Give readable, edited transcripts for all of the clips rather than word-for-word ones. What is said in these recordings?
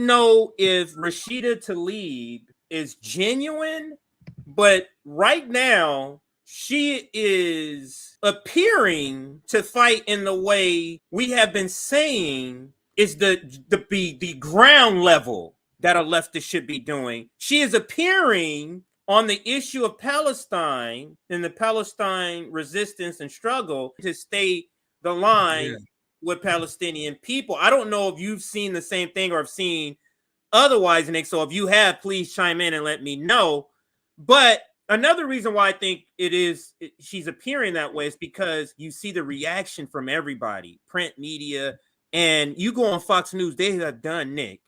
know if Rashida Tlaib is genuine, but right now she is appearing to fight in the way we have been saying is the ground level that a leftist should be doing. She is appearing on the issue of Palestine and the Palestine resistance and struggle to stay the line with Palestinian people. I don't know if you've seen the same thing or have seen otherwise, Nick. So if you have, please chime in and let me know. But another reason why I think she's appearing that way is because you see the reaction from everybody, print media, and you go on Fox News, they have done, Nick.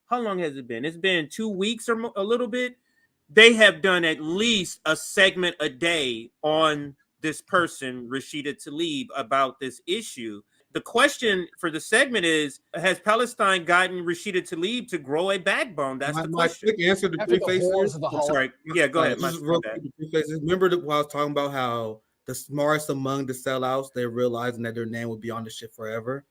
How long has it been? It's been 2 weeks or a little bit. They have done at least a segment a day on this person, Rashida Tlaib, about this issue. The question for the segment is, has Palestine gotten Rashida Tlaib to grow a backbone? That's the question. My quick answer to Prefaces. Sorry. Yeah, go ahead. Remember that while I was talking about how the smartest among the sellouts, they're realizing that their name will be on the ship forever.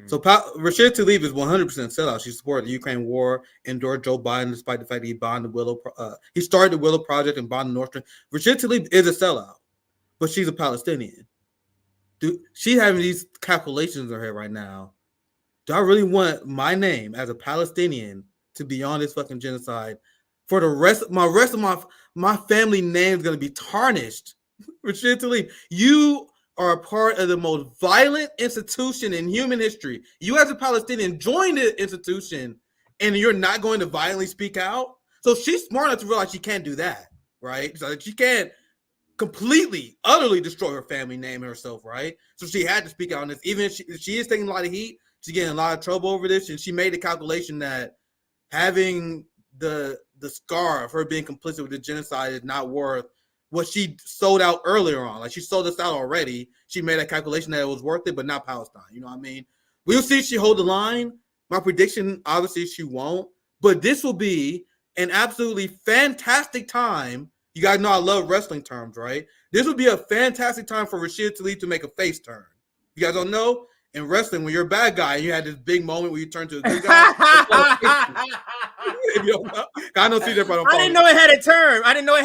So Rashida Tlaib is 100% sellout. She supported the Ukraine war, endorsed Joe Biden despite the fact that he started the Willow Project and bonded Nord Stream. Rashida Tlaib is a sellout, but she's a Palestinian. She's having these calculations in her head right now. Do I really want my name as a Palestinian to be on this fucking genocide for the rest of my family name is going to be tarnished? Rashida Tlaib, you are a part of the most violent institution in human history. You as a Palestinian joined the institution and you're not going to violently speak out? So she's smart enough to realize she can't do that, right? So she can't completely, utterly destroy her family name and herself, right? So she had to speak out on this. Even if she is taking a lot of heat, she's getting a lot of trouble over this, and she made a calculation that having the scar of her being complicit with the genocide is not worth what she sold out earlier on. Like, she sold this out already. She made a calculation that it was worth it, but not Palestine. You know what I mean? We'll see if she hold the line. My prediction, obviously, she won't. But this will be an absolutely fantastic time. You guys know I love wrestling terms, right? This would be a fantastic time for Rashida Tlaib to make a face turn. You guys don't know? In wrestling, when you're a bad guy, you had this big moment where you turn to a good guy. I don't see that. I didn't know it had a term. I know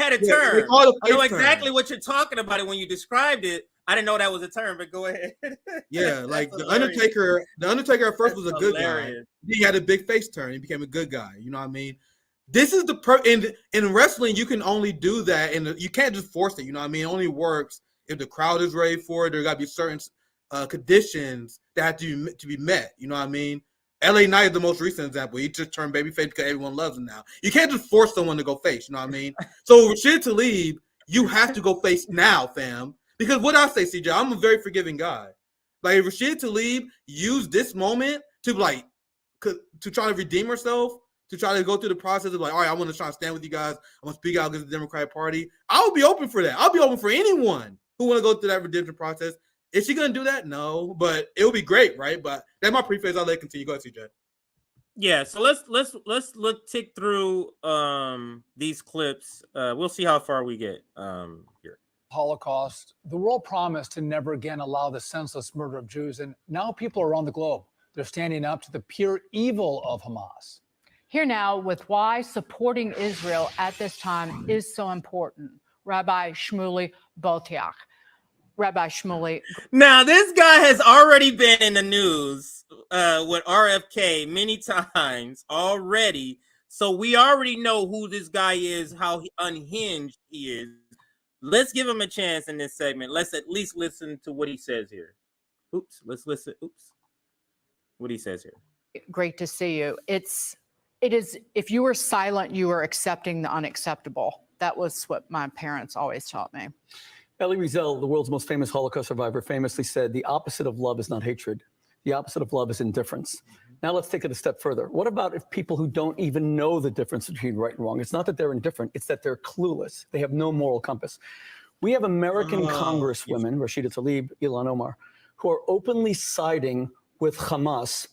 exactly turn. what you're talking about it when you described it. I didn't know that was a term, but go ahead. Yeah, like the Undertaker at first was a good guy. He had a big face turn. He became a good guy. You know what I mean? This is in wrestling, you can only do that, and you can't just force it. You know what I mean? It only works if the crowd is ready for it. There got to be certain conditions that have to be met. You know what I mean? LA Knight is the most recent example. He just turned babyface because everyone loves him now. You can't just force someone to go face. You know what I mean? So Rashida Tlaib, you have to go face now, fam. Because what I say, CJ, I'm a very forgiving guy. Like, if Rashida Tlaib used this moment to try to redeem herself, to try to go through the process of like, all right, I want to try to stand with you guys. I want to speak out against the Democratic Party. I'll be open for that. I'll be open for anyone who want to go through that redemption process. Is she going to do that? No, but it will be great, right? But that's my preface. I'll let it continue. Go ahead, CJ. Yeah, so let's tick through these clips. We'll see how far we get here. Holocaust, the world promised to never again allow the senseless murder of Jews, and now people around the globe, they're standing up to the pure evil of Hamas. Here now with why supporting Israel at this time is so important. Rabbi Shmuley Boteach. Rabbi Shmuley. Now, this guy has already been in the news with RFK many times already. So we already know who this guy is, how unhinged he is. Let's give him a chance in this segment. Let's at least listen to what he says here. Let's listen. What he says here. Great to see you. It is, if you were silent, you were accepting the unacceptable. That was what my parents always taught me. Elie Wiesel, the world's most famous Holocaust survivor, famously said, the opposite of love is not hatred. The opposite of love is indifference. Now let's take it a step further. What about if people who don't even know the difference between right and wrong? It's not that they're indifferent, it's that they're clueless. They have no moral compass. We have American congresswomen, Rashida Tlaib, Ilhan Omar, who are openly siding with Hamas.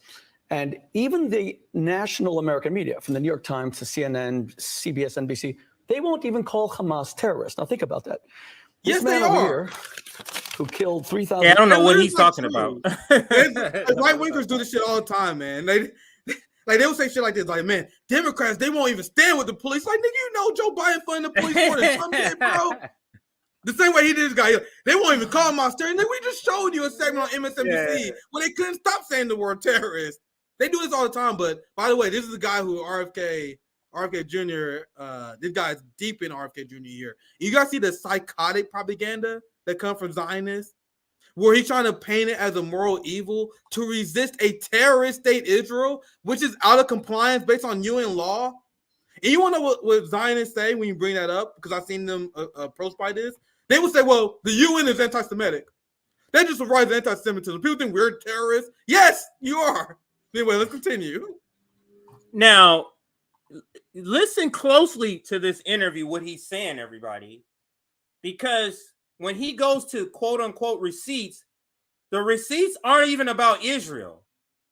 And even the national American media, from the New York Times to CNN, CBS, NBC, they won't even call Hamas terrorists. Now think about that. Yes, they are. Who killed 3,000. Yeah, I don't know what he's talking about. Right wingers do this shit all the time, man. Like they would say shit like this, like, man, Democrats, they won't even stand with the police. Like, nigga, you know Joe Biden funding the police more than Trump did, bro. The same way he did this guy. They won't even call him austere. Nigga, we just showed you a segment on MSNBC where they couldn't stop saying the word terrorist. They do this all the time. But by the way, this is the guy who RFK Jr., this guy is deep in RFK Jr. year. You guys see the psychotic propaganda that comes from Zionists, where he's trying to paint it as a moral evil to resist a terrorist state Israel, which is out of compliance based on UN law. And you want to know what Zionists say when you bring that up? Because I've seen them approached by this. They would say, well, the UN is anti-Semitic. They just rise anti-Semitism. People think we're terrorists. Yes, you are. Anyway, let's continue. Now, listen closely to this interview, what he's saying, everybody. Because when he goes to quote-unquote receipts, the receipts aren't even about Israel.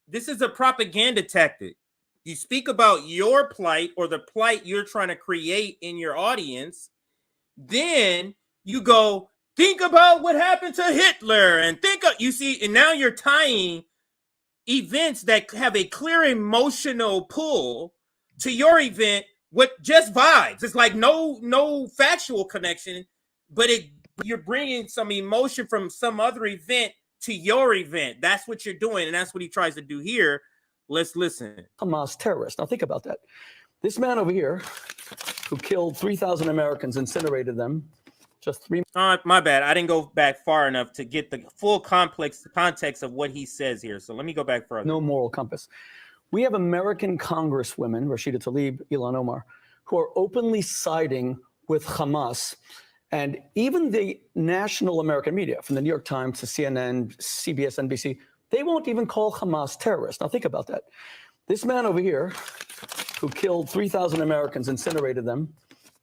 This is a propaganda tactic. You speak about your plight or the plight you're trying to create in your audience. Then you go, think about what happened to Hitler and you see, and now you're tying events that have a clear emotional pull to your event with just vibes. It's like no factual connection, but you're bringing some emotion from some other event to your event. That's what you're doing, and that's what he tries to do here. Let's listen. Hamas terrorist. Now think about that. This man over here who killed 3,000 Americans, incinerated them, just 3 my bad. I didn't go back far enough to get the full context of what he says here. So let me go back further. No moral compass. We have American congresswomen, Rashida Tlaib, Ilhan Omar, who are openly siding with Hamas. And even the national American media, from the New York Times to CNN, CBS, NBC, they won't even call Hamas terrorists. Now think about that. This man over here who killed 3,000 Americans, incinerated them,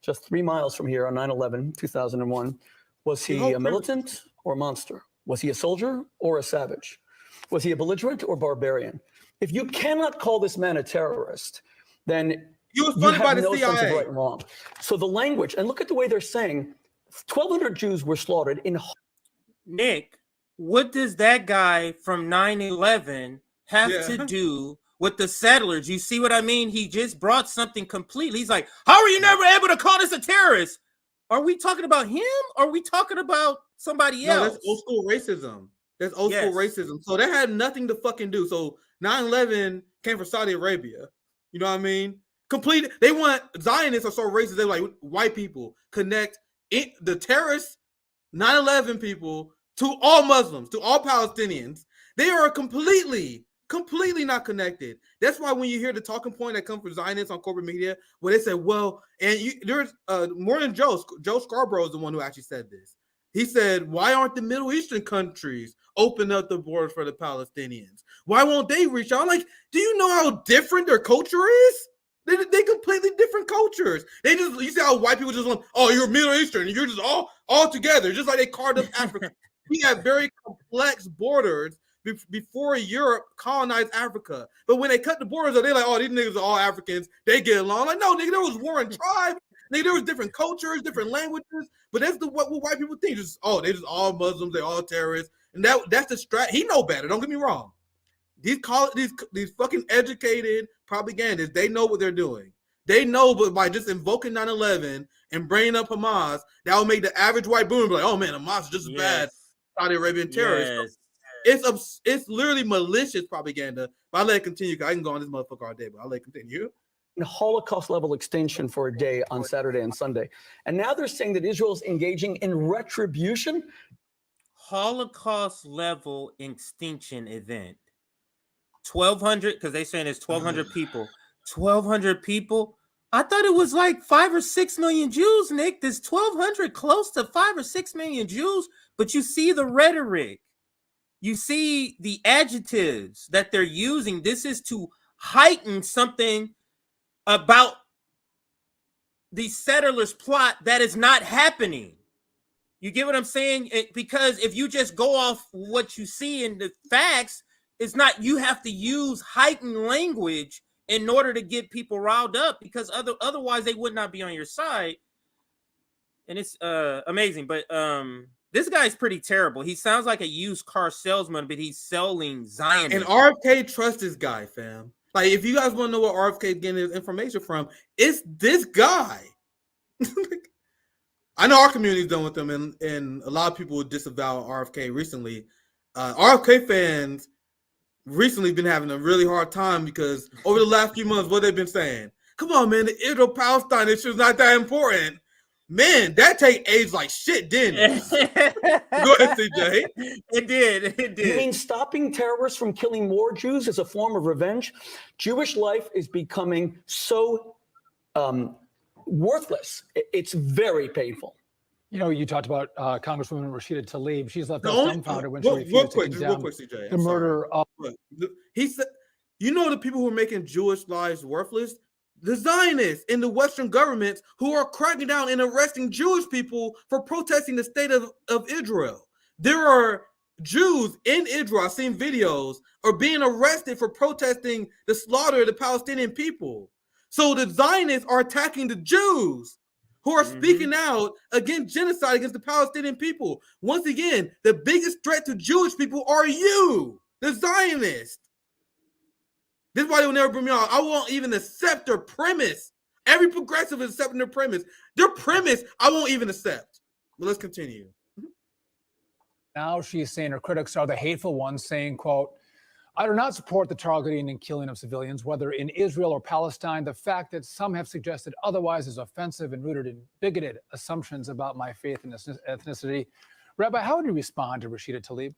just 3 miles from here on 9/11, 2001, was he a militant or a monster? Was he a soldier or a savage? Was he a belligerent or barbarian? If you cannot call this man a terrorist, then He was funded by the no sense of CIA. right and wrong. So the language, and look at the way they're saying, 1,200 Jews were slaughtered in. Nick, what does that guy from 9/11 have to do with the settlers? You see what I mean? He just brought something completely. He's like, how are you never able to call this a terrorist? Are we talking about him? Or are we talking about somebody else? No, that's old school racism. That's old school racism. So that had nothing to fucking do. So 9/11 came from Saudi Arabia. You know what I mean? Complete. They want Zionists are so racist. They're like, white people connect the terrorists, 9/11 people, to all Muslims, to all Palestinians. They are completely not connected. That's why when you hear the talking point that comes from Zionists on corporate media, where they say, well, and there's more than Joe Scarborough is the one who actually said this. He said, why aren't the Middle Eastern countries open up the borders for the Palestinians? Why won't they reach out? I'm like, do you know how different their culture is? They completely different cultures. They just, you see how white people just want, oh, you're Middle Eastern, and you're just all together, just like they carved up Africa. We have very complex borders before Europe colonized Africa. But when they cut the borders, they're like, oh, these niggas are all Africans. They get along. Like, no, nigga, there was warring tribes. Nigga, there was different cultures, different languages. But that's what white people think. Just, oh, they just all Muslims, they all terrorists. And that's the strat. He know better. Don't get me wrong. These fucking educated propagandists, they know what they're doing. They know, but by just invoking 9/11 and bringing up Hamas, that will make the average white boomer be like, oh man, Hamas is just as bad as Saudi Arabian terrorists. It's literally malicious propaganda. But I'll let it continue because I can go on this motherfucker all day, but I'll let it continue. Holocaust level extinction for a day on Saturday and Sunday. And now they're saying that Israel's engaging in retribution. Holocaust level extinction event. 1,200, because they're saying it's 1,200 people. 1,200 people? I thought it was like 5 or 6 million Jews, Nick. There's 1,200 close to 5 or 6 million Jews, but you see the rhetoric. You see the adjectives that they're using. This is to heighten something about the settlers' plot that is not happening. You get what I'm saying? Because if you just go off what you see in the facts, it's not, you have to use heightened language in order to get people riled up, because otherwise they would not be on your side. And it's amazing. But this guy's pretty terrible. He sounds like a used car salesman, but he's selling Zionism. And RFK trusts this guy, fam. Like, if you guys want to know what RFK is getting his information from, it's this guy. I know our community's done with them, and a lot of people disavow RFK recently. RFK fans recently been having a really hard time because over the last few months, what they've been saying, come on, man, the Israel-Palestine issue is not that important. Man, that take age like shit, didn't it? Go ahead, CJ. It did. You mean stopping terrorists from killing more Jews is a form of revenge? Jewish life is becoming so worthless. It's very painful. You know, you talked about Congresswoman Rashida Tlaib. She's left us dumbfounded when she real refused quick, to condemn CJ, the murder of. He said, you know, the people who are making Jewish lives worthless, the Zionists in the Western governments who are cracking down and arresting Jewish people for protesting the state of Israel. There are Jews in Israel, I've seen videos, are being arrested for protesting the slaughter of the Palestinian people. So the Zionists are attacking the Jews who are speaking out against genocide against the Palestinian people. Once again, the biggest threat to Jewish people are you, the Zionists. This is why they will never bring me on. I won't even accept their premise. Every progressive is accepting their premise. Their premise, I won't even accept. But let's continue. Now she's saying her critics are the hateful ones, saying, quote, I do not support the targeting and killing of civilians, whether in Israel or Palestine. The fact that some have suggested otherwise is offensive and rooted in bigoted assumptions about my faith and ethnicity. Rabbi, how would you respond to Rashida Tlaib?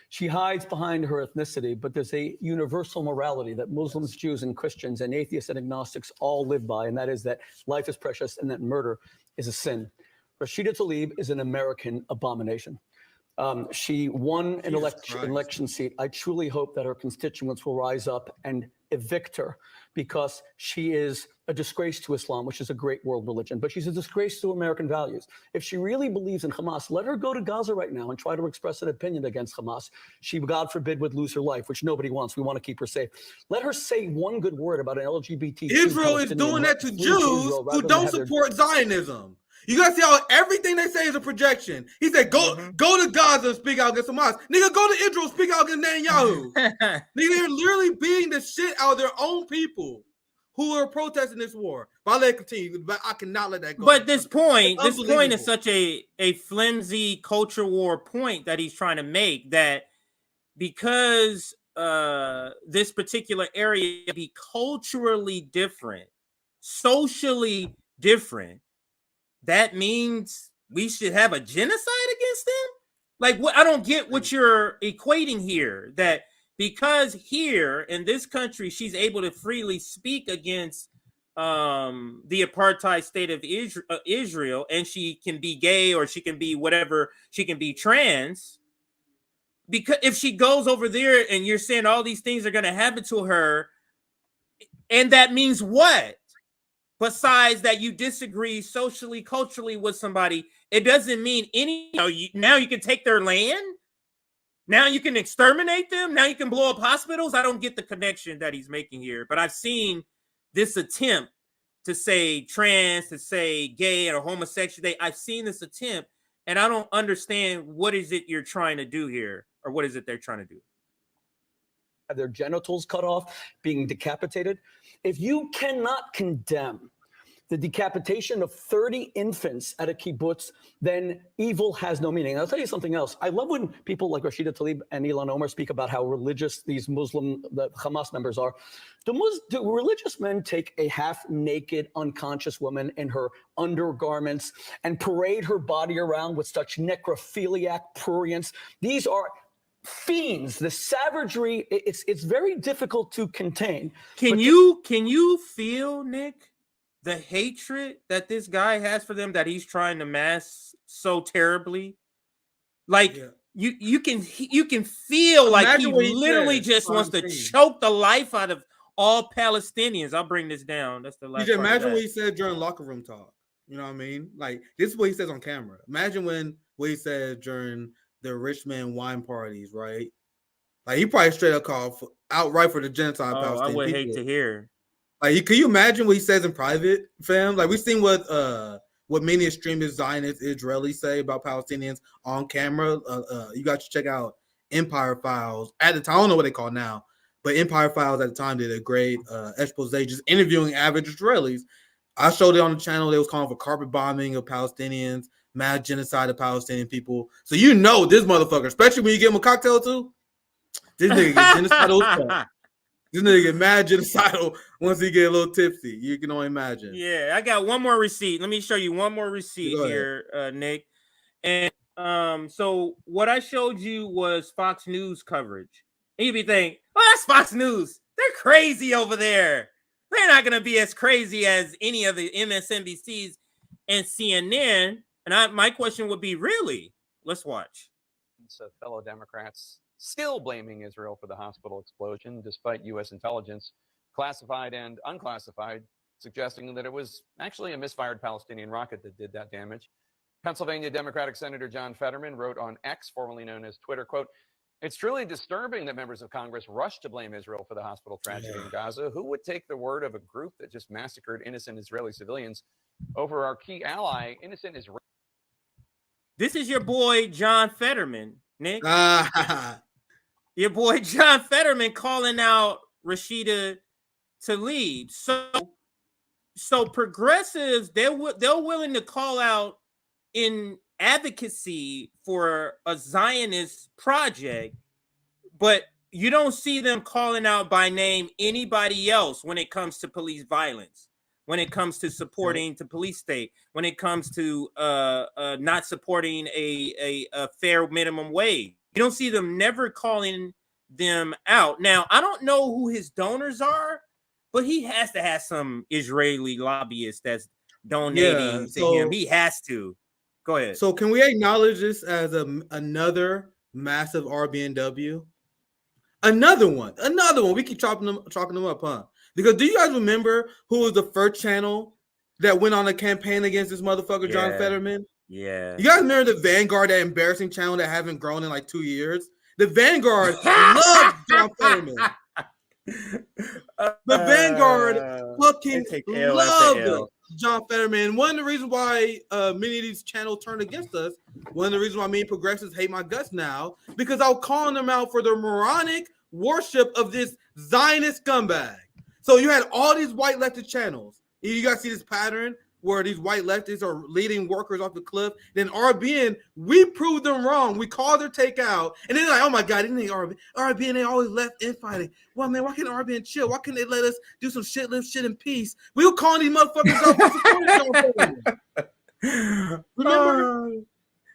She hides behind her ethnicity, but there's a universal morality that Muslims, Jews, and Christians, and atheists and agnostics all live by, and that is that life is precious and that murder is a sin. Rashida Tlaib is an American abomination. She won an election seat. I truly hope that her constituents will rise up and evict her because she is a disgrace to Islam, which is a great world religion, but she's a disgrace to American values. If she really believes in Hamas, let her go to Gaza right now and try to express an opinion against Hamas. She, God forbid, would lose her life, which nobody wants. We want to keep her safe. Let her say one good word about an LGBT. Israel is doing that to Jews who don't support Zionism. You guys see how everything they say is a projection. He said, go to Gaza and speak out against Hamas. Nigga, go to Israel and speak out against Netanyahu. Nigga, they're literally beating the shit out of their own people who are protesting this war. But I'll let it continue. But I cannot let that go. But this point is such a flimsy culture war point that he's trying to make, that because this particular area be culturally different, socially different, that means we should have a genocide against them? Like, what? I don't get what you're equating here. That because here in this country, she's able to freely speak against the apartheid state of Israel, and she can be gay or she can be whatever, she can be trans. Because if she goes over there and you're saying all these things are going to happen to her, and that means what? Besides that you disagree socially, culturally with somebody, it doesn't mean any. Now you can take their land. Now you can exterminate them. Now you can blow up hospitals. I don't get the connection that he's making here. But I've seen this attempt to say trans, to say gay or homosexual. I've seen this attempt, and I don't understand what is it you're trying to do here, or what is it they're trying to do. Have their genitals cut off, being decapitated. If you cannot condemn the decapitation of 30 infants at a kibbutz, then evil has no meaning. And I'll tell you something else. I love when people like Rashida Tlaib and Ilhan Omar speak about how religious these the Hamas members are. Do religious men take a half-naked, unconscious woman in her undergarments and parade her body around with such necrophiliac prurience? These are fiends. The savagery, it's very difficult to contain. Can you feel, Nick, the hatred that this guy has for them, that he's trying to mask so terribly? Like, you can feel like he literally just wants to choke the life out of all Palestinians. I'll bring this down. That's the last. You can imagine what he said during locker room talk. You know what I mean? Like, this is what he says on camera. Imagine what he said during the rich man wine parties, right? Like, he probably straight up called outright for the genocide. I would hate to hear. Like, can you imagine what he says in private, fam? Like, we've seen what many extremist Zionist Israelis say about Palestinians on camera. You got to check out Empire Files. At the time, I don't know what they call it now, But Empire Files at the time did a great expose just interviewing average Israelis. I showed it on the channel. They was calling for carpet bombing of Palestinians, mad genocide of Palestinian people. So you know this motherfucker, especially when you give him a cocktail too, this nigga get genocidal. This nigga get mad genocidal once he get a little tipsy. You can only imagine. Yeah, I got one more receipt. Let me show you one more receipt here, Nick. And so what I showed you was Fox News coverage. And you'd be thinking, oh, that's Fox News. They're crazy over there. They're not going to be as crazy as any of the MSNBCs and CNN. And my question would be, really? Let's watch. So fellow Democrats still blaming Israel for the hospital explosion, despite U.S. intelligence, classified and unclassified, suggesting that it was actually a misfired Palestinian rocket that did that damage. Pennsylvania Democratic Senator John Fetterman wrote on X, formerly known as Twitter, quote, "It's truly disturbing that members of Congress rush to blame Israel for the hospital tragedy in Gaza. Who would take the word of a group that just massacred innocent Israeli civilians over our key ally, innocent Israel?" This is your boy, John Fetterman, Nick. Your boy, John Fetterman, calling out Rashida Tlaib. So progressives, they're willing to call out in advocacy for a Zionist project, but you don't see them calling out by name anybody else when it comes to police violence, when it comes to supporting the police state, when it comes to not supporting a fair minimum wage. You don't see them never calling them out. Now, I don't know who his donors are, but he has to have some Israeli lobbyists that's donating to him. He has to. Go ahead. So can we acknowledge this as another massive RBNW? Another one. We keep chalking them up, huh? Because do you guys remember who was the first channel that went on a campaign against this motherfucker, John Fetterman? Yeah. You guys remember the Vanguard, that embarrassing channel that haven't grown in like 2 years? The Vanguard loves John Fetterman. The Vanguard fucking loved John Fetterman. One of the reasons why many of these channels turn against us, one of the reasons why me and progressives hate my guts now, because I was calling them out for their moronic worship of this Zionist scumbag. So you had all these white leftist channels. You guys see this pattern where these white leftists are leading workers off the cliff. Then RBN, we proved them wrong. We called their takeout. And then like, oh my God, RBN, they always left infighting. Well, man, why can't RBN chill? Why can't they let us do some shit, live shit in peace? We were calling these motherfuckers out. Remember?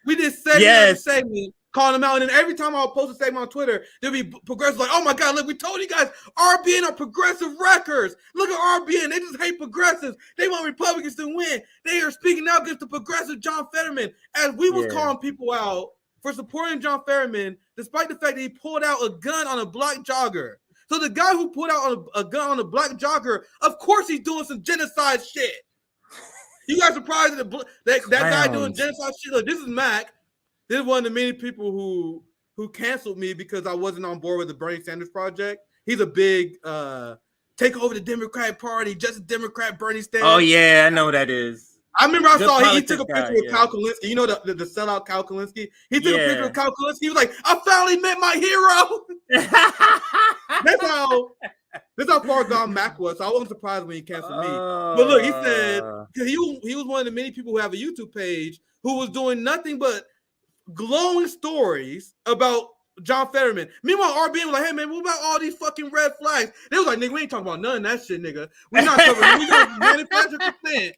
We did segment, calling them out. And then every time I would post a segment on Twitter, there'd be progressives like, oh my God, look, we told you guys, RBN are progressive wreckers. Look at RBN. They just hate progressives. They want Republicans to win. They are speaking out against the progressive John Fetterman. As we was calling people out for supporting John Fetterman, despite the fact that he pulled out a gun on a black jogger. So the guy who pulled out a gun on a black jogger, of course he's doing some genocide shit. You guys surprised that guy doing genocide shit? Look, this is Mac. This is one of the many people who canceled me because I wasn't on board with the Bernie Sanders project. He's a big take over the Democratic Party, just a Democrat Bernie Sanders. Oh yeah, I know who that is. I remember I saw he took a picture with Kyle Kalinske. You know the sellout Kyle Kalinske? He took a picture with Kyle Kalinske. He was like, I finally met my hero. That's how far gone Mac was. So I wasn't surprised when he canceled me. But look, he said he was one of the many people who have a YouTube page who was doing nothing but glowing stories about John Fetterman. Meanwhile, RBN was like, hey man, what about all these fucking red flags? They was like, nigga, we ain't talking about none of that shit, nigga. We're not covering, we got manufactured consent.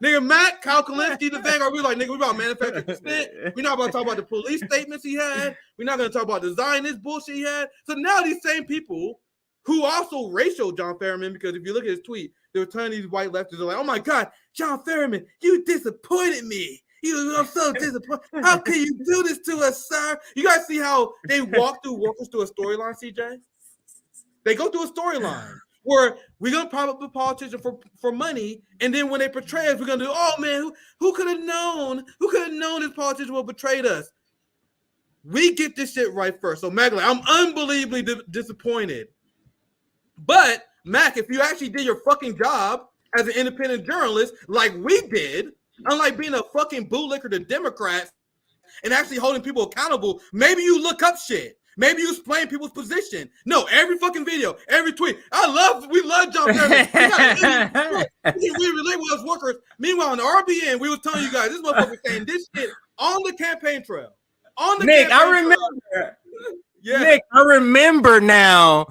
Nigga, Matt, Kyle Kalinske, the Vanguard, we like, nigga, we about manufactured consent. We're not about to talk about the police statements he had. We're not going to talk about the Zionist bullshit he had. So now these same people who also racial John Fetterman, because if you look at his tweet, they were telling these white leftists, they're like, oh my God, John Fetterman, you disappointed me. I'm so disappointed. How can you do this to us, sir? You guys see how they walk through workers through a storyline, CJ? They go through a storyline where we're going to prop up a politician for money, and then when they betray us, we're going to do, oh man, who could have known? Who could have known this politician will betray us? We get this shit right first. So, Mac, I'm unbelievably disappointed. But, Mac, if you actually did your fucking job as an independent journalist like we did, unlike being a fucking bootlicker to Democrats and actually holding people accountable, maybe you look up shit. Maybe you explain people's position. No, every fucking video, every tweet. We love John Fetterman. We relate with us workers. Meanwhile, on the RBN, we was telling you guys, this motherfucker saying this shit on the campaign trail. On the Nick, campaign I remember. trail. Yeah. Nick, I remember now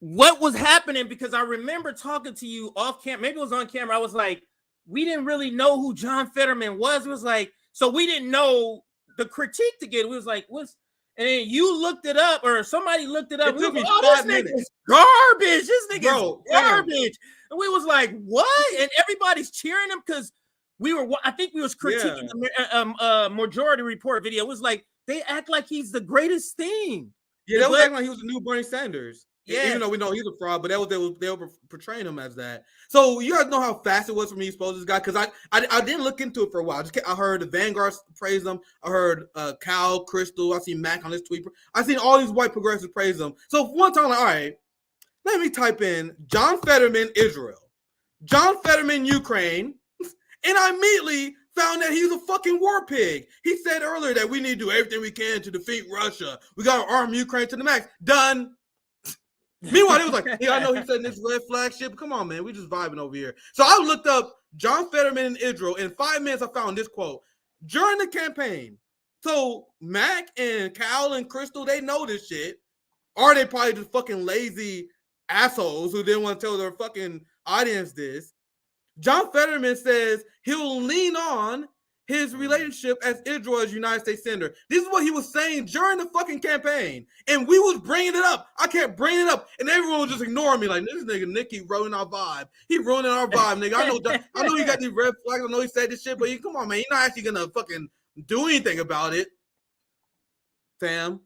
what was happening because I remember talking to you off camera. Maybe it was on camera. I was like, we didn't really know who John Fetterman was. It was like, so we didn't know the critique to get. We was like, what's, and then you looked it up or somebody looked it up. It took me this 5 minutes. nigga's garbage. This nigga's Bro, garbage. And we was like, what? And everybody's cheering him because I think we was critiquing the Majority Report video. It was like, they act like he's the greatest thing. Yeah, they was acting like he was the new Bernie Sanders. Yeah. Even though we know he's a fraud, but they were portraying him as that. So you guys know how fast it was for me to expose this guy? Because I didn't look into it for a while. I heard the Vanguard praise him. I heard Cal, Crystal. I seen Mac on his tweet. I seen all these white progressives praise him. So one time, like, all right, let me type in John Fetterman, Israel. John Fetterman, Ukraine. And I immediately found that he's a fucking war pig. He said earlier that we need to do everything we can to defeat Russia. We got to arm Ukraine to the max. Done. Meanwhile, it was like, yeah, I know he said this red flag shit, but come on, man, we just vibing over here. So I looked up John Fetterman in Israel. In 5 minutes, I found this quote. During the campaign, so Mac and Cal and Crystal, they know this shit. Or they probably just fucking lazy assholes who didn't want to tell their fucking audience this. John Fetterman says he'll lean on his relationship as Israel's United States senator. This is what he was saying during the fucking campaign. And we was bringing it up. I kept bringing it up. And everyone was just ignoring me. Like, this nigga Nicky ruining our vibe. He ruining our vibe, nigga. I know he got these red flags. I know he said this shit, but come on, man. He's not actually going to fucking do anything about it. Sam,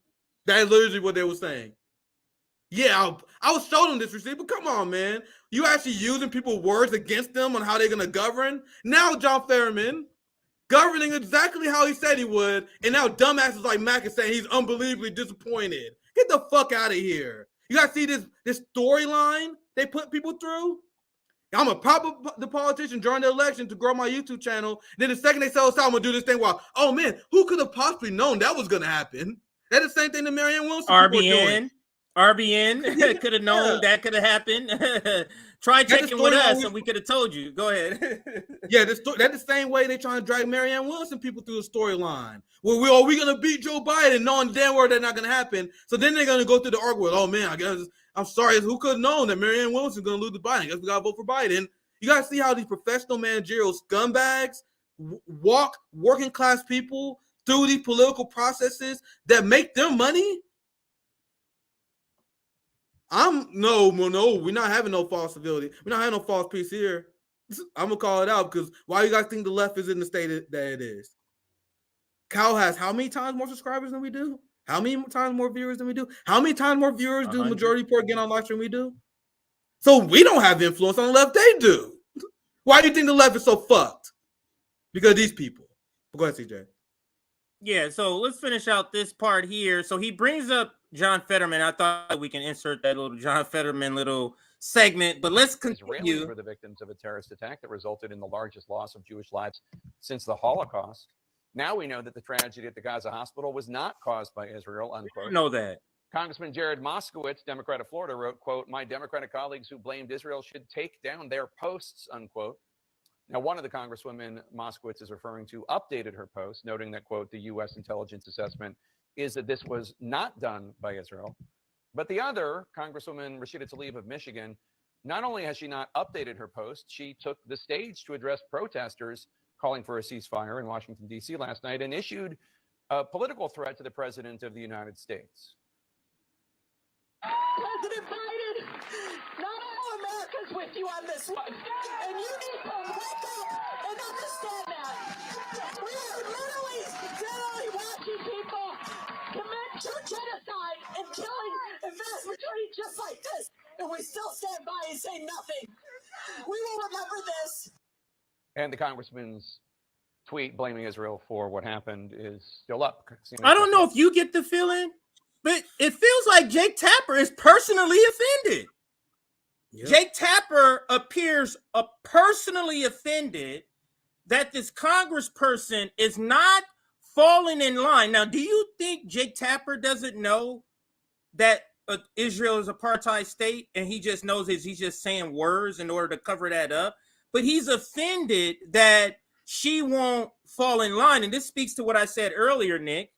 that is literally what they were saying. Yeah, I was showing them this receipt, but come on, man. You actually using people's words against them on how they're going to govern? Now John Fetterman governing exactly how he said he would, and now dumbasses like Mac is saying he's unbelievably disappointed. Get the fuck out of here. You guys see this storyline they put people through? I'm going to prop up the politician during the election to grow my YouTube channel. Then the second they sell us out, I'm going to do this thing while, oh man, who could have possibly known that was going to happen? That's the same thing that Marianne Wilson RBN could have known that could have happened. Try checking with us and we could have told you. Go ahead. Yeah, that's the same way they trying to drag Marianne Wilson people through the storyline. Well, are we going to beat Joe Biden knowing damn well that's not going to happen? So then they're going to go through the argument. Oh, man, I guess I'm sorry. Who could have known that Marianne Wilson's going to lose to Biden? I guess we got to vote for Biden. You got to see how these professional managerial scumbags walk working class people through these political processes that make them money. No, we're not having no false civility. We're not having no false peace here. I'm gonna call it out because why you guys think the left is in the state that it is? Cal has how many times more subscribers than we do? How many times more viewers than we do? How many times more viewers do Majority Report get on live stream we do? So we don't have influence on the left, they do. Why do you think the left is so fucked? Because of these people. Go ahead, CJ. Yeah, so let's finish out this part here. So he brings up John Fetterman. I thought we can insert that little John Fetterman little segment, but let's continue. For the victims of a terrorist attack that resulted in the largest loss of Jewish lives since the Holocaust. Now we know that the tragedy at the Gaza hospital was not caused by Israel, unquote. I know that. Congressman Jared Moskowitz, Democrat of Florida, wrote, quote, "My Democratic colleagues who blamed Israel should take down their posts," unquote. Now, one of the congresswomen Moskowitz is referring to updated her post, noting that, quote, "The U.S. intelligence assessment is that this was not done by Israel." But the other, Congresswoman Rashida Tlaib of Michigan, not only has she not updated her post, she took the stage to address protesters calling for a ceasefire in Washington, D.C. last night and issued a political threat to the President of the United States. President Biden, not all America's with you on this one. And you need to wake up and understand that. We are literally watching people commit true genocide and killing a vast majority just like this. And we still stand by and say nothing. We will remember this. And the congressman's tweet blaming Israel for what happened is still up. I don't know if you get the feeling, but it feels like Jake Tapper is personally offended. Yep. Jake Tapper appears personally offended that this congressperson is not falling in line. Now, do you think Jake Tapper doesn't know that Israel is an apartheid state, and he just knows he's just saying words in order to cover that up? But he's offended that she won't fall in line. And this speaks to what I said earlier, Nick.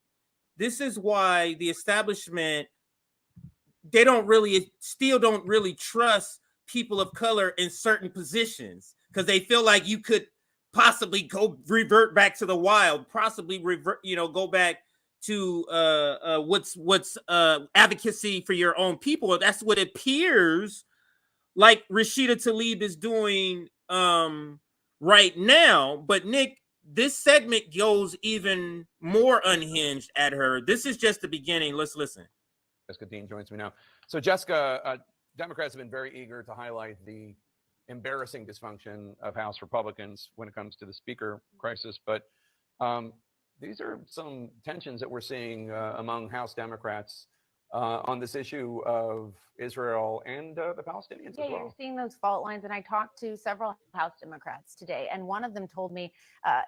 This is why the establishment, they still don't really trust people of color in certain positions, because they feel like you could possibly revert back to the wild, possibly go back to what's advocacy for your own people. That's what it appears like Rashida Tlaib is doing right now. But Nick, this segment goes even more unhinged at her. This is just the beginning. Let's listen. Jessica Dean joins me now. So Jessica, Democrats have been very eager to highlight the embarrassing dysfunction of House Republicans when it comes to the speaker crisis. But these are some tensions that we're seeing among House Democrats on this issue of Israel and the Palestinians as well. You're seeing those fault lines. And I talked to several House Democrats today, and one of them told me,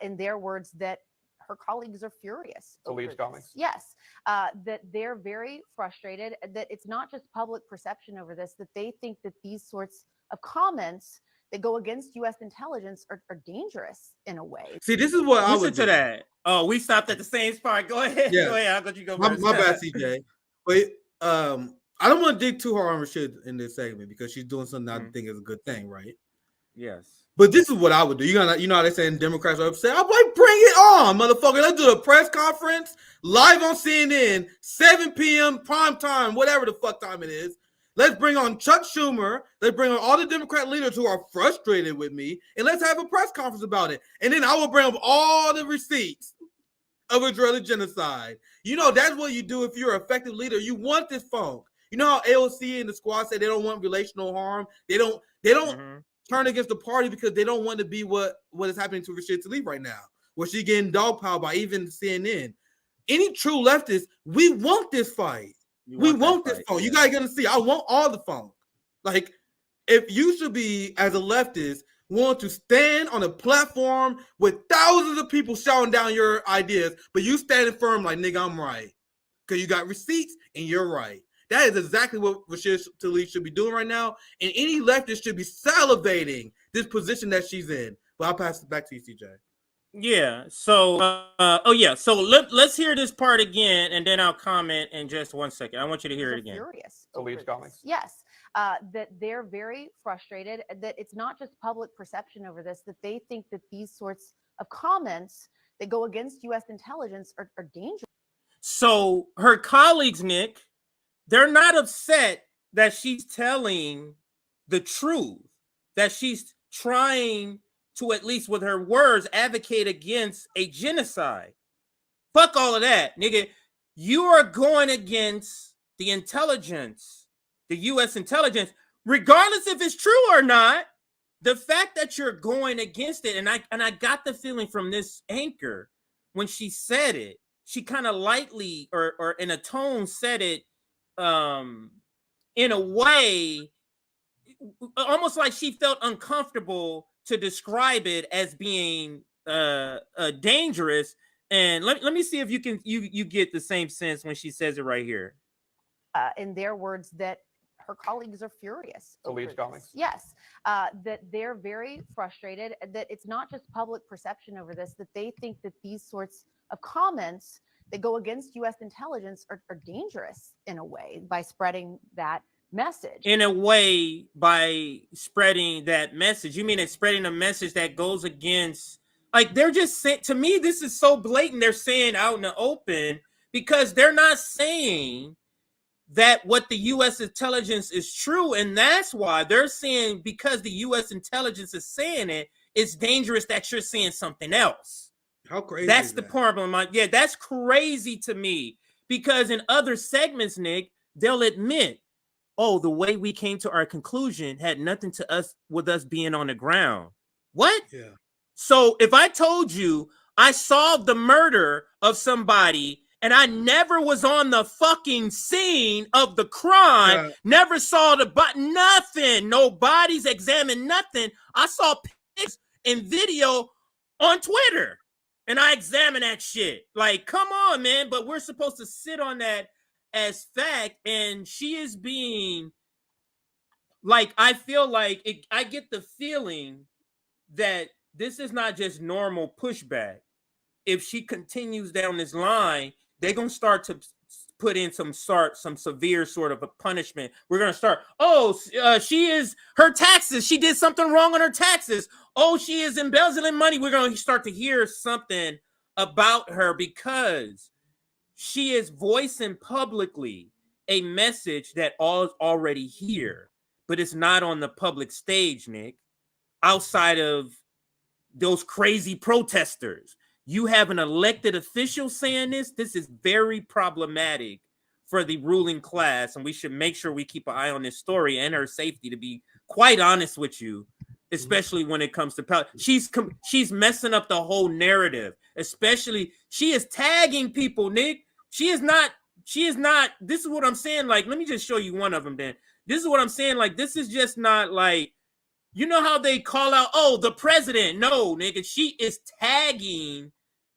in their words, that her colleagues are furious. Tlaib's colleagues? Yes, that they're very frustrated, that it's not just public perception over this, that they think that these sorts of comments that go against U.S. intelligence are dangerous in a way. See, this is what I would listen to that. Oh, we stopped at the same spot. Go ahead. Yeah. Go ahead. I'll let you go. My bad, CJ. But I don't want to dig too hard on Rashida in this segment, because she's doing something I think is a good thing, right? Yes. But this is what I would do. You know how they say Democrats are upset? I'm like, bring it on, motherfucker. Let's do a press conference live on CNN, 7 p.m. prime time, whatever the fuck time it is. Let's bring on Chuck Schumer. Let's bring on all the Democrat leaders who are frustrated with me, and let's have a press conference about it. And then I will bring up all the receipts of Israeli genocide. You know, that's what you do if you're an effective leader. You want this funk. You know how AOC and the squad say they don't want relational harm. They don't turn against the party because they don't want to be what is happening to Rashida Tlaib right now, where she's getting dogpiled by even CNN. Any true leftist, we want this fight. We want this phone. You guys gonna see. I want all the phone. Like, if you should be, as a leftist, want to stand on a platform with thousands of people shouting down your ideas, but you standing firm like, nigga, I'm right, because you got receipts and you're right. That is exactly what Rashida Tlaib should be doing right now, and any leftist should be salivating this position that she's in. But I'll pass it back to you, CJ. Yeah. So, So let's hear this part again, and then I'll comment in just 1 second. I want you to hear it again. Furious. Tlaib's colleagues? Yes, that they're very frustrated, that it's not just public perception over this, that they think that these sorts of comments that go against U.S. intelligence are dangerous. So her colleagues, Nick, they're not upset that she's telling the truth, that she's trying to, at least with her words, advocate against a genocide. Fuck all of that, nigga. You are going against the intelligence, the U.S. intelligence, regardless if it's true or not. The fact that you're going against it, and I got the feeling from this anchor when she said it, she kind of lightly or in a tone said it in a way almost like she felt uncomfortable to describe it as being dangerous. And let me see if you get the same sense when she says it right here. In their words, that her colleagues are furious. Tlaib's colleagues? Yes, that they're very frustrated, that it's not just public perception over this, that they think that these sorts of comments that go against U.S. intelligence are dangerous in a way by spreading that message. In a way, by spreading that message, you mean it's spreading a message that goes against, like, they're just saying, to me, this is so blatant. They're saying out in the open, because they're not saying that what the U.S. intelligence is true. And that's why they're saying, because the U.S. intelligence is saying it, it's dangerous that you're saying something else. How crazy That's is the that? problem. Yeah, that's crazy to me, because in other segments, Nick, they'll admit, oh, the way we came to our conclusion had nothing to us with us being on the ground. What? Yeah. So if I told you I solved the murder of somebody and I never was on the fucking scene of the crime, never saw the nothing, no bodies examined, nothing. I saw pics and video on Twitter. And I examine that shit. Like, come on, man. But we're supposed to sit on that as fact. And she is being, like, I feel like I get the feeling that this is not just normal pushback. If she continues down this line, they're going to start to put in some severe sort of a punishment. We're going to start, she is her taxes. She did something wrong on her taxes. Oh, she is embezzling money. We're going to start to hear something about her because she is voicing publicly a message that all is already here, but it's not on the public stage, Nick. Outside of those crazy protesters, you have an elected official saying this. This is very problematic for the ruling class, and we should make sure we keep an eye on this story and her safety, to be quite honest with you, especially when it comes to power. She's messing up the whole narrative, especially she is tagging people, Nick. She is not, this is what I'm saying. Like, let me just show you one of them then. This is what I'm saying. Like, this is just not like, you know how they call out, oh, the president. No, nigga, she is tagging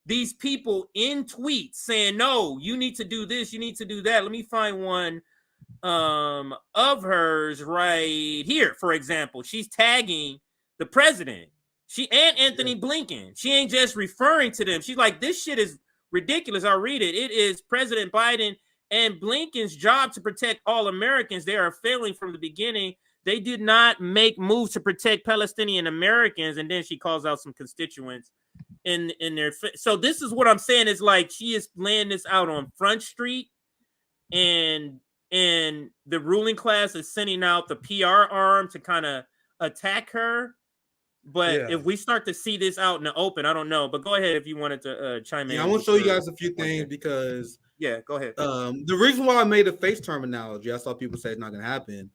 these people in tweets saying, no, you need to do this, you need to do that. Let me find one of hers right here, for example. She's tagging the president. She and Anthony Blinken. She ain't just referring to them. She's like, this shit is ridiculous. I'll read it. It is President Biden and Blinken's job to protect all Americans. They are failing from the beginning. They did not make moves to protect Palestinian Americans. And then she calls out some constituents in their. So this is what I'm saying is like she is laying this out on Front Street, and the ruling class is sending out the PR arm to kind of attack her. But if we start to see this out in the open, I don't know. But go ahead if you wanted to chime in. Yeah, I want to show you guys a few things because go ahead. The reason why I made a face term analogy, I saw people say it's not going to happen.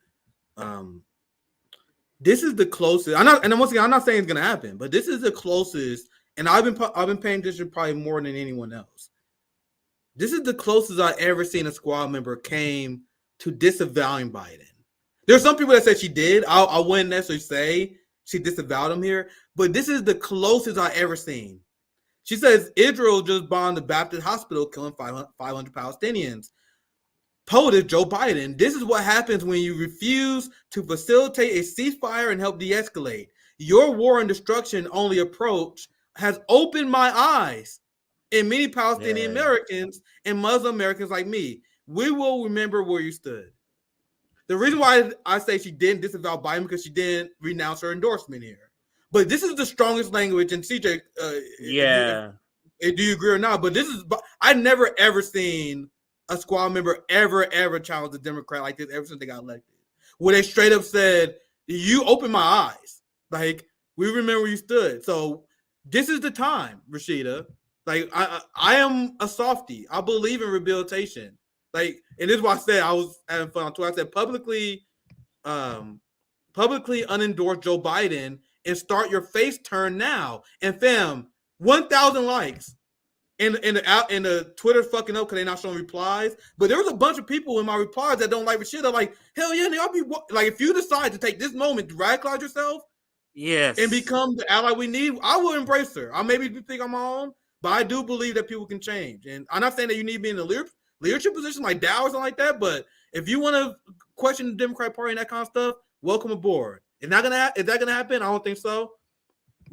This is the closest. I'm not saying it's gonna happen, but this is the closest. And I've been paying attention probably more than anyone else. This is the closest I ever seen a squad member came to disavowing Biden. There's some people that say she did. I wouldn't necessarily say she disavowed him here, but this is the closest I ever seen. She says Israel just bombed the Baptist hospital, killing 500 Palestinians. POTUS Joe Biden. This is what happens when you refuse to facilitate a ceasefire and help de-escalate. Your war and destruction only approach has opened my eyes and many Palestinian Americans and Muslim Americans like me. We will remember where you stood. The reason why I say she didn't disavow Biden because she didn't renounce her endorsement here. But this is the strongest language, and CJ, do you agree or not? But this is, I never ever seen a squad member ever challenged a Democrat like this ever since they got elected, where they straight up said, you opened my eyes. Like, we remember where you stood. So this is the time, Rashida. Like, I am a softie. I believe in rehabilitation. Like, and this is why I said, I was having fun on Twitter. I said publicly unendorse Joe Biden and start your face turn now. And fam, 1,000 likes. And the Twitter fucking up because they're not showing replies. But there was a bunch of people in my replies that don't like Rashida. Like, hell yeah, I'll be like, if you decide to take this moment to radicalize yourself, and become the ally we need, I will embrace her. I maybe think I'm on, but I do believe that people can change. And I'm not saying that you need to be in the leadership position like Dow or something like that. But if you want to question the Democratic Party and that kind of stuff, welcome aboard. Is that gonna happen? I don't think so.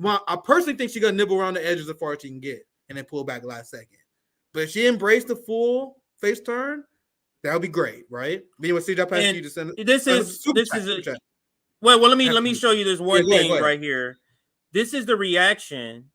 I personally think she's gonna nibble around the edges as far as she can get, and then pull back last second. But if she embraced the full face turn, that would be great, right? Anyway, see that pass you to send. Let me show you this one thing right here. This is the reaction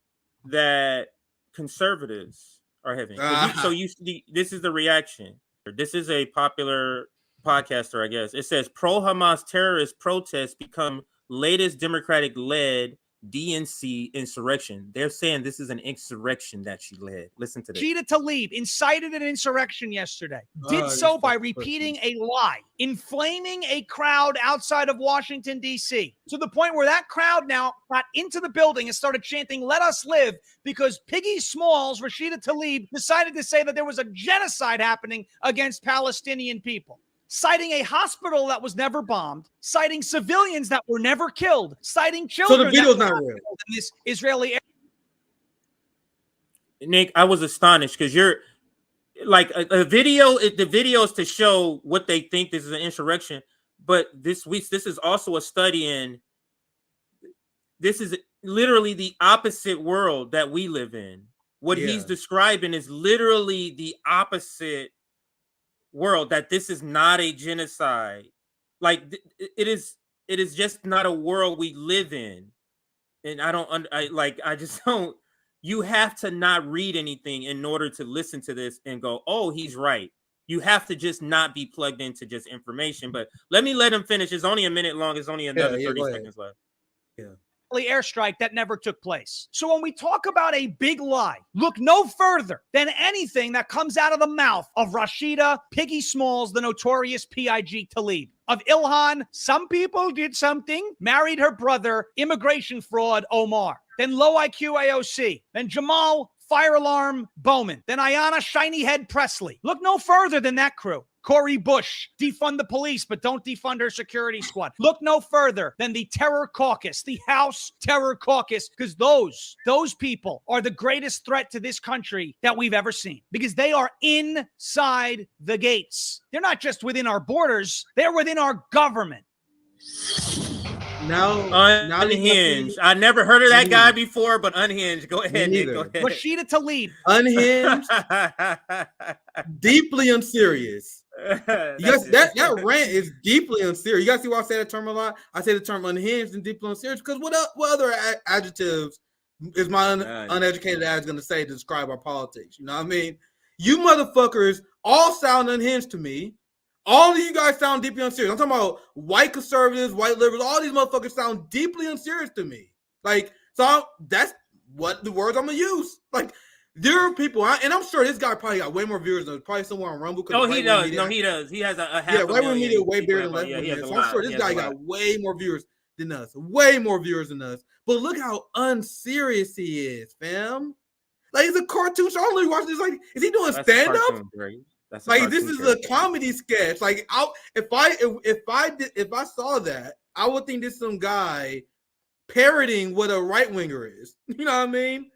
that conservatives are having. This is the reaction. This is a popular podcaster, I guess. It says pro-Hamas terrorist protests become latest Democratic-led DNC insurrection. They're saying this is an insurrection that she led. Listen to this. Rashida Tlaib incited an insurrection yesterday. Did so by repeating a lie, inflaming a crowd outside of Washington, D.C., to the point where that crowd now got into the building and started chanting, "Let us live," because Piggy Smalls, Rashida Tlaib, decided to say that there was a genocide happening against Palestinian people. Citing a hospital that was never bombed, citing civilians that were never killed, citing children. So the video's not real. In this Israeli. Nick, I was astonished because you're like a video. The video is to show what they think this is an insurrection, but this is also a study in. This is literally the opposite world that we live in. What he's describing is literally the opposite world. That this is not a genocide. Like it is just not a world we live in. And I just don't. You have to not read anything in order to listen to this and go, oh, he's right. You have to just not be plugged into just information. But let him finish. It's only a minute long. It's only another 30 seconds left. Yeah. Airstrike that never took place. So when we talk about a big lie, look no further than anything that comes out of the mouth of Rashida Piggy Smalls, the notorious P.I.G. Tlaib. Of Ilhan, some people did something, married her brother, immigration fraud, Omar. Then low IQ AOC. Then Jamal, fire alarm, Bowman. Then Ayanna, shiny head Presley. Look no further than that crew. Cori Bush, defund the police, but don't defund her security squad. Look no further than the Terror Caucus, the House Terror Caucus, because those people are the greatest threat to this country that we've ever seen, because they are inside the gates. They're not just within our borders, they're within our government. Now Unhinged. I never heard of that guy before, but Unhinged. Go ahead, Nick. Go ahead. Rashida Tlaib. Unhinged, deeply unserious. That rant is deeply unserious. You guys see why I say that term a lot? I say the term unhinged and deeply unserious because what other adjectives is my uneducated ass going to say to describe our politics? You know what I mean? You motherfuckers all sound unhinged to me. All of you guys sound deeply unserious. I'm talking about white conservatives, white liberals. All these motherfuckers sound deeply unserious to me. Like, so that's what the words I'm gonna use. Like, there are people, and I'm sure this guy probably got way more viewers than probably somewhere on Rumble. No, he does. No, he does. He has a half. Right wing media way bigger than left wing media. So I'm sure this guy got way more viewers than us. Way more viewers than us. But look how unserious he is, fam. Like, it's a cartoon show. I'm literally watching this. Like, is he doing stand up? Like, this is a comedy sketch. Like, if I saw that, I would think this is some guy parroting what a right winger is. You know what I mean?